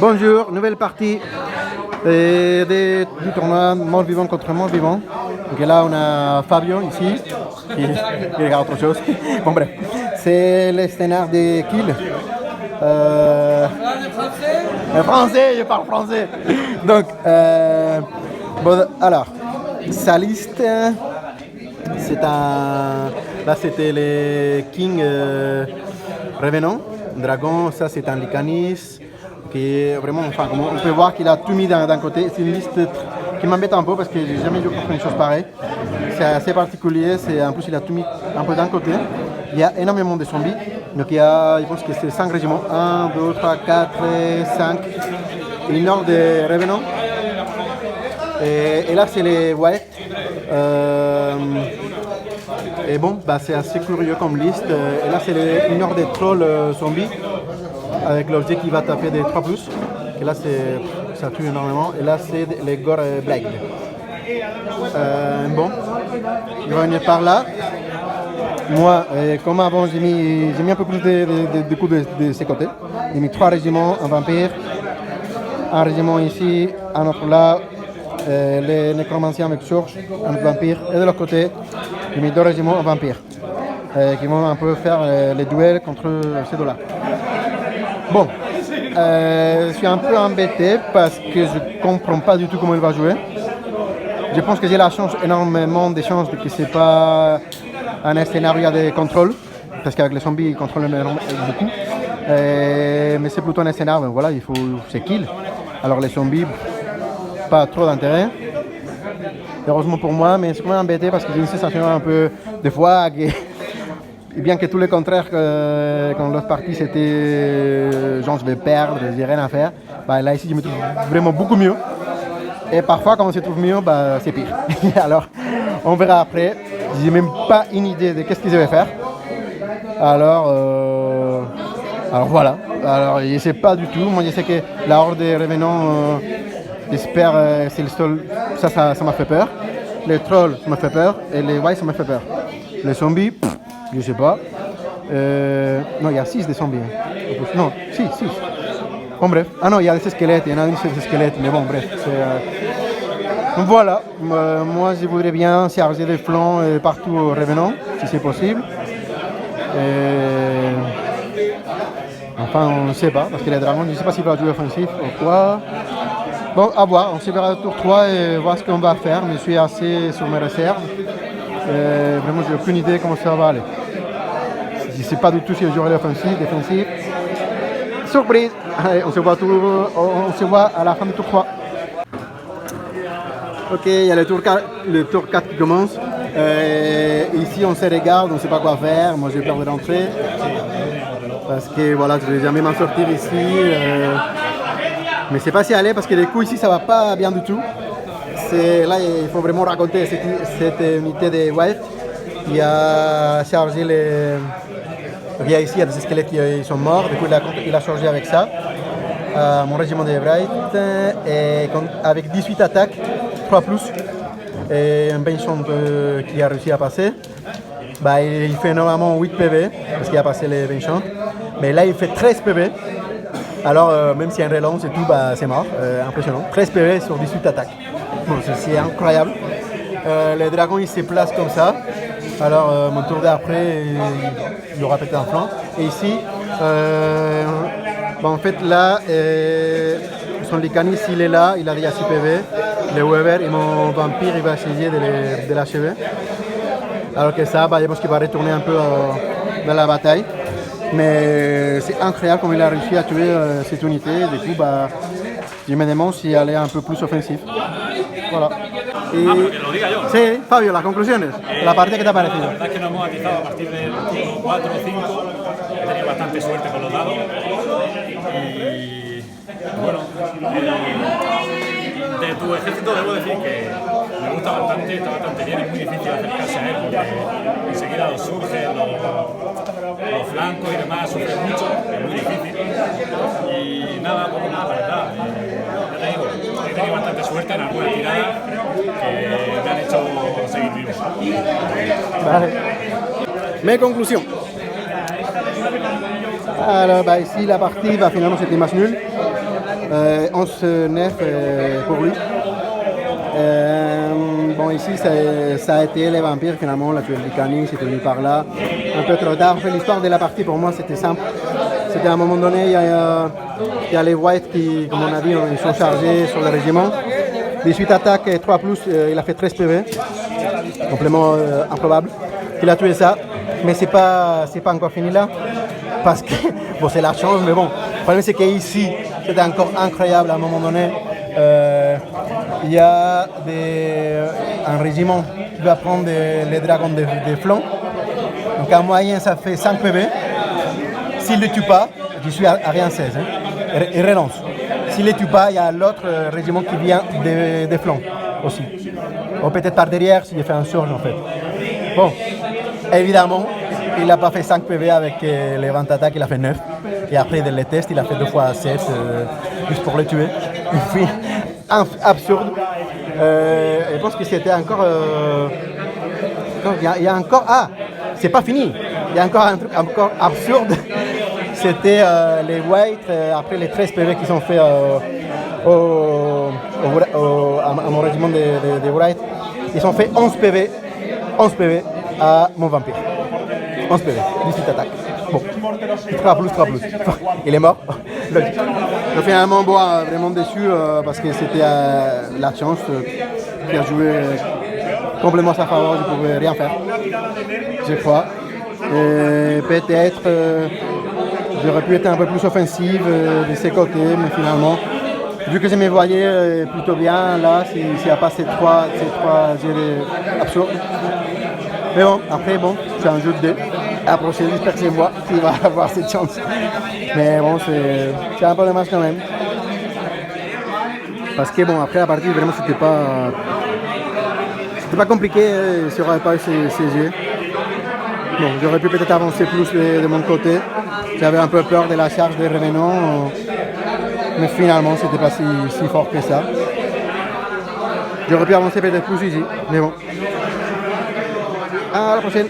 Bonjour, nouvelle partie du tournoi Mort Vivant contre Mort Vivant. Donc là, on a Fabio ici, qui regarde autre chose. Bon, bref, c'est le scénar de Kill. Français, je parle français. Donc, bon, alors, sa liste, c'est un. Là, c'était les King Revenant, Dragon, ça c'est un Lycanis. Qui est vraiment, enfin, on peut voir qu'il a tout mis d'un côté. C'est une liste qui m'embête un peu parce que j'ai jamais vu une chose pareille. C'est assez particulier. En plus, il a tout mis un peu d'un côté. Il y a énormément de zombies. Donc, je pense que c'est 5 régiments. 1, 2, 3, 4, 5. Et une ordre de Revenants. Et là, c'est les White. Et bon, bah, c'est assez curieux comme liste. Et là, c'est une ordre de Trolls zombies. Avec l'objet qui va taper des 3+. Et là, ça tue énormément. Et là, c'est les Gore Blade. Bon, il va venir par là. Moi, comme avant, j'ai mis un peu plus de coups de ces côtés. J'ai mis 3 régiments, un vampire, un régiment ici, un autre là, les nécromanciens avec Surge, un vampire. Et de l'autre côté, j'ai mis 2 régiments, un vampire, qui vont un peu faire les duels contre ces deux-là. Bon, je suis un peu embêté parce que je ne comprends pas du tout comment il va jouer. Je pense que j'ai la chance, énormément de chances que ce n'est pas un scénario de contrôle, parce qu'avec les zombies, ils contrôlent beaucoup. Mais c'est plutôt un scénario, voilà, c'est kill. Alors les zombies, pas trop d'intérêt. Heureusement pour moi, mais je suis quand même embêté parce que j'ai une sensation un peu, des fois, et bien que tous les contraires, quand l'autre partie c'était genre je vais perdre, j'ai rien à faire, bah, là ici je me trouve vraiment beaucoup mieux. Et parfois quand on se trouve mieux, bah, c'est pire. Alors on verra après. J'ai même pas une idée de qu'est-ce que je vais faire. Alors voilà. Alors je sais pas du tout. Moi je sais que la horde des revenants, j'espère c'est le seul. Ça m'a fait peur. Les trolls ça m'a fait peur et les whites ça m'a fait peur. Les zombies. Je sais pas. Non, il y a 6 des zombies. Non, 6. Bon, bref. Ah non, il y a des squelettes. Il y en a une des squelettes. Mais bon, bref. Donc voilà. Moi, je voudrais bien charger des flancs partout au Revenant, si c'est possible. Enfin, on ne sait pas. Parce que les dragons, je ne sais pas s'ils vont jouer offensif ou quoi. Bon, à voir. On se verra au tour 3 et voir ce qu'on va faire. Mais je suis assez sur mes réserves. Vraiment, j'ai aucune idée comment ça va aller. Je ne sais pas du tout si je jouerai l'offensive, défensive. Surprise! Allez, on se voit à la fin du tour 3. Ok, il y a le tour 4 qui commence. Ici, on se regarde, on ne sait pas quoi faire. Moi, j'ai peur de rentrer. Parce que voilà, je ne vais jamais m'en sortir ici. Mais je ne sais pas si aller parce que les coups ici, ça ne va pas bien du tout. Là, il faut vraiment raconter cette unité de White. Il a chargé les. Ici, il y a des squelettes qui sont morts, du coup il a chargé avec ça. Mon régiment de Bright, avec 18 attaques, 3+, et un benchant qui a réussi à passer. Bah, il fait normalement 8 PV, parce qu'il a passé les benchants. Mais là, il fait 13 PV. Alors, même s'il y a un relance et tout, bah, c'est mort. Impressionnant. 13 PV sur 18 attaques. Bon, c'est incroyable. Les dragons, ils se placent comme ça. Alors, mon tour d'après, il aura pété un flanc. Et ici, en fait, là, son Lycanis, il est là, il a déjà 6 PV. Le Weber et mon vampire, il va essayer de l'achever. Alors que ça, je pense qu'il va retourner un peu dans la bataille. Mais c'est incroyable comme il a réussi à tuer cette unité. Du coup, je me demande s'il allait un peu plus offensif. Voilà. Sí, Fabio, las conclusiones, la partida que te ha parecido. La verdad es que nos hemos atizado a partir del turno 4 o 5, he tenido bastante suerte con los dados y bueno, de tu ejército debo decir que me gusta bastante, está bastante bien, es muy difícil acercarse a él porque enseguida los surgen, los flancos y demás sufren mucho, es muy difícil y nada, poco más la verdad. Ya te digo, he tenido bastante suerte en algunas tiradas que me han hecho seguir vivo. Vale. Mes conclusions. Alors ici la partie finalement c'était match nul. 11-9 pour lui. Bon, ici, ça a été les vampires finalement. La tuile du Cani, c'était venu par là. Un peu trop tard. L'histoire de la partie pour moi, c'était simple. C'était à un moment donné, il y a les Whites qui, comme on a dit, ils sont chargés sur le régiment. 18 attaques et 3 plus, il a fait 13 PV. Complètement improbable. Il a tué ça. Mais c'est pas encore fini là. Parce que, bon, c'est la chance, mais bon. Le problème, c'est qu'ici, c'était encore incroyable à un moment donné. Il y a un régiment qui va prendre les dragons des flancs. Donc en moyenne, ça fait 5 PV. S'il ne le tue pas, je suis à rien 16, hein, il relance. S'il ne le tue pas, il y a l'autre régiment qui vient des flancs aussi. Ou peut-être par derrière, s'il fait un surge en fait. Bon, évidemment, il n'a pas fait 5 PV avec les 20 attaques, il a fait 9. Et après, dans les tests, il a fait 2 fois 7, juste pour le tuer. Et puis, absurde. Je pense que c'était encore... il y a encore... Ah, c'est pas fini. Il y a encore un truc encore absurde. C'était les Whites, après les 13 PV qu'ils ont fait à mon régiment des Whites, ils ont fait 11 PV à mon vampire. 11 PV, 18 attaques. Bon, 3 plus. Il est mort. Logique. Donc finalement, bon, vraiment déçu parce que c'était la chance qui a joué complètement à sa faveur, je ne pouvais rien faire, je crois. Et peut-être j'aurais pu être un peu plus offensive de ses côtés, mais finalement, vu que je me voyais plutôt bien là, s'il n'y a pas ces trois jets absurdes. Mais bon, après, bon, c'est un jeu de dés. Après, j'espère que c'est moi qui va avoir cette chance. Mais bon, c'est un peu dommage quand même. Parce que bon, après la partie, vraiment, c'était pas compliqué si on n'avait pas eu ces jets. Bon, j'aurais pu peut-être avancer plus de mon côté. J'avais un peu peur de la charge des revenants. Mais finalement, c'était pas si fort que ça. J'aurais pu avancer peut-être plus ici. Mais bon. À la prochaine.